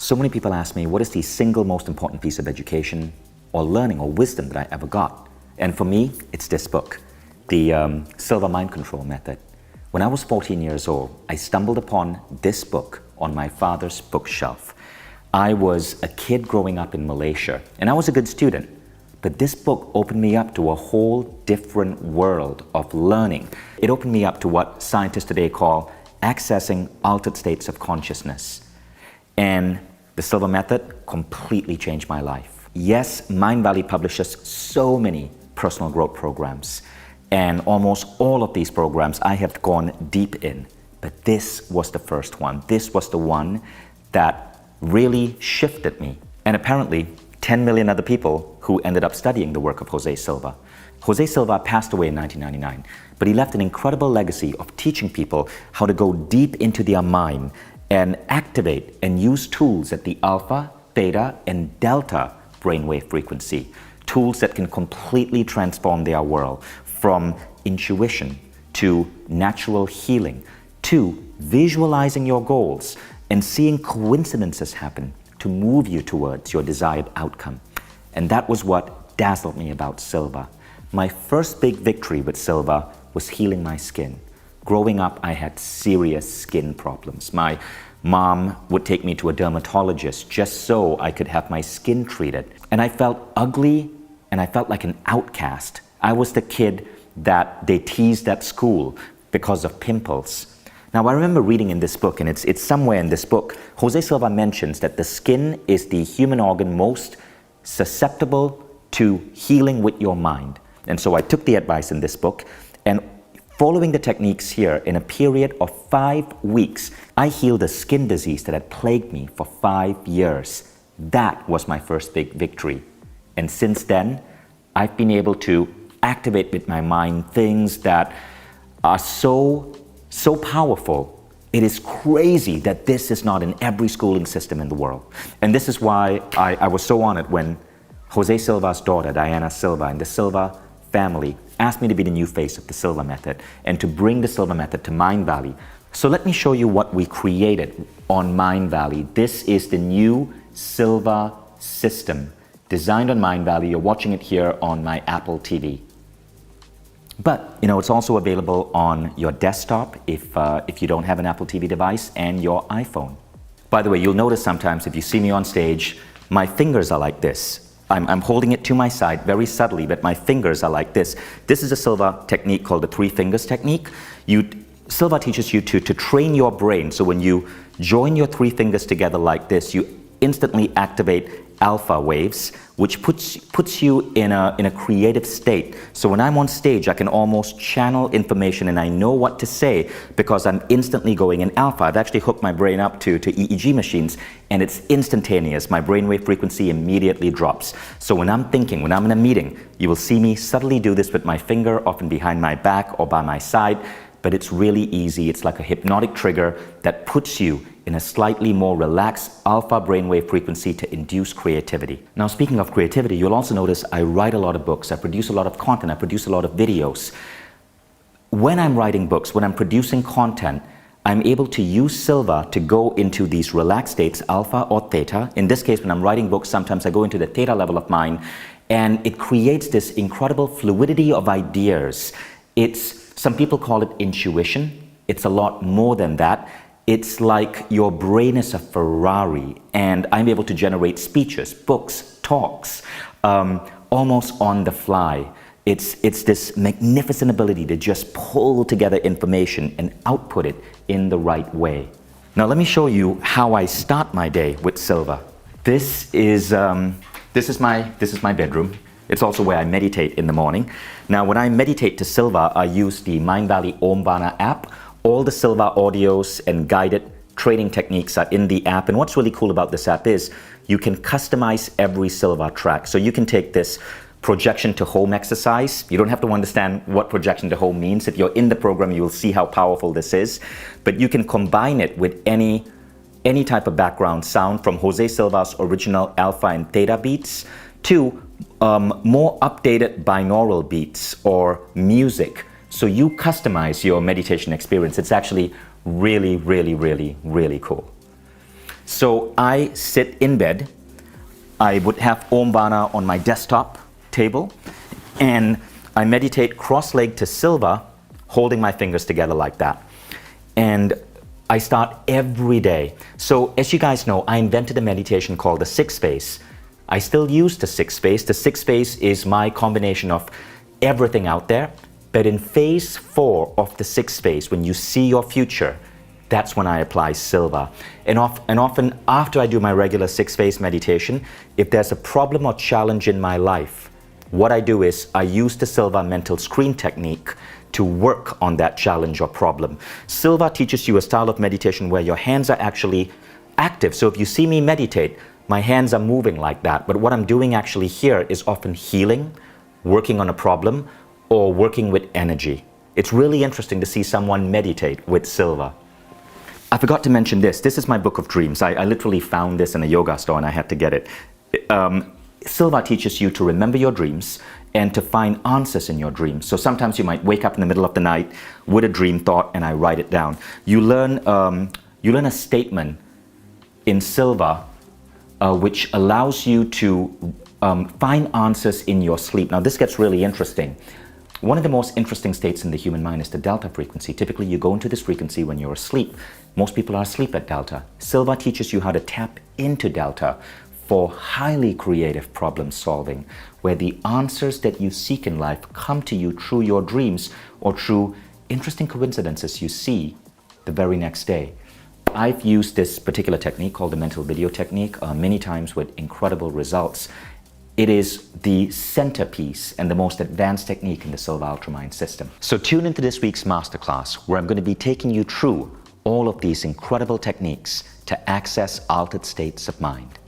So many people ask me, what is the single most important piece of education or learning or wisdom that I ever got? And for me, it's this book, the Silva Mind Control Method. When I was 14 years old, I stumbled upon this book on my father's bookshelf. I was a kid growing up in Malaysia, and I was a good student. But this book opened me up to a whole different world of learning. It opened me up to what scientists today call accessing altered states of consciousness. And the Silva Method completely changed my life. Yes, Mindvalley publishes so many personal growth programs, and almost all of these programs I have gone deep in. But this was the first one. This was the one that really shifted me. And apparently, 10 million other people who ended up studying the work of Jose Silva. Jose Silva passed away in 1999, but he left an incredible legacy of teaching people how to go deep into their mind and activate and use tools at the alpha, theta, and delta brainwave frequency. Tools that can completely transform their world, from intuition to natural healing to visualizing your goals and seeing coincidences happen to move you towards your desired outcome. And that was what dazzled me about Silva. My first big victory with Silva was healing my skin. Growing up, I had serious skin problems. My mom would take me to a dermatologist just so I could have my skin treated. And I felt ugly and I felt like an outcast. I was the kid that they teased at school because of pimples. Now, I remember reading in this book, and it's somewhere in this book, Jose Silva mentions that the skin is the human organ most susceptible to healing with your mind. And so I took the advice in this book, and following the techniques here, in a period of 5 weeks, I healed a skin disease that had plagued me for 5 years. That was my first big victory. And since then, I've been able to activate with my mind things that are so powerful. It is crazy that this is not in every schooling system in the world. And this is why I was so honored when Jose Silva's daughter, Diana Silva, and the Silva family asked me to be the new face of the Silva Method and to bring the Silva Method to Mindvalley. So let me show you what we created on Mindvalley. This is the new Silva system designed on Mindvalley. You're watching it here on my Apple TV. But, it's also available on your desktop if you don't have an Apple TV device, and your iPhone. By the way, you'll notice sometimes if you see me on stage, my fingers are like this. I'm holding it to my side very subtly, but my fingers are like this. This is a Silva technique called the 3 fingers technique. Silva teaches you to train your brain. So when you join your 3 fingers together like this, you instantly activate alpha waves, which puts you in a creative state. So when I'm on stage, I can almost channel information, and I know what to say because I'm instantly going in alpha. I've actually hooked my brain up to EEG machines, and it's instantaneous. My brainwave frequency immediately drops. So when I'm thinking, when I'm in a meeting, you will see me subtly do this with my finger, often behind my back or by my side, but it's really easy. It's like a hypnotic trigger that puts you in a slightly more relaxed alpha brainwave frequency to induce creativity. Now, speaking of creativity, you'll also notice I write a lot of books, I produce a lot of content, I produce a lot of videos. When I'm writing books, when I'm producing content, I'm able to use Silva to go into these relaxed states, alpha or theta. In this case, when I'm writing books, sometimes I go into the theta level of mind, and it creates this incredible fluidity of ideas. Some people call it intuition. It's a lot more than that. It's like your brain is a Ferrari, and I'm able to generate speeches, books, talks, almost on the fly. It's this magnificent ability to just pull together information and output it in the right way. Now let me show you how I start my day with Silva. This is my bedroom. It's also where I meditate in the morning. Now, when I meditate to Silva, I use the Mindvalley Omvana app. All the Silva audios and guided training techniques are in the app. And what's really cool about this app is you can customize every Silva track. So you can take this projection to home exercise. You don't have to understand what projection to home means. If you're in the program, you will see how powerful this is. But you can combine it with any type of background sound, from Jose Silva's original alpha and theta beats to more updated binaural beats or music. So you customize your meditation experience. It's actually really, really, really, really cool. So I sit in bed, I would have Om Vana on my desktop table, and I meditate cross-legged to Silva, holding my fingers together like that. And I start every day. So as you guys know, I invented a meditation called the sixth phase. I still use the sixth phase. The sixth phase is my combination of everything out there. But in phase 4 of the sixth phase, when you see your future, that's when I apply Silva. And often after I do my regular sixth phase meditation, if there's a problem or challenge in my life, what I do is I use the Silva mental screen technique to work on that challenge or problem. Silva teaches you a style of meditation where your hands are actually active. So if you see me meditate, my hands are moving like that. But what I'm doing actually here is often healing, working on a problem, or working with energy. It's really interesting to see someone meditate with Silva. I forgot to mention this. This is my book of dreams. I literally found this in a yoga store and I had to get it. Silva teaches you to remember your dreams and to find answers in your dreams. So sometimes you might wake up in the middle of the night with a dream thought and I write it down. You learn a statement in Silva which allows you to find answers in your sleep. Now this gets really interesting. One of the most interesting states in the human mind is the delta frequency. Typically you go into this frequency when you're asleep. Most people are asleep at delta. Silva teaches you how to tap into delta for highly creative problem solving, where the answers that you seek in life come to you through your dreams or through interesting coincidences you see the very next day. I've used this particular technique called the mental video technique many times with incredible results. It is the centerpiece and the most advanced technique in the Silva Ultramind system. So tune into this week's masterclass where I'm going to be taking you through all of these incredible techniques to access altered states of mind.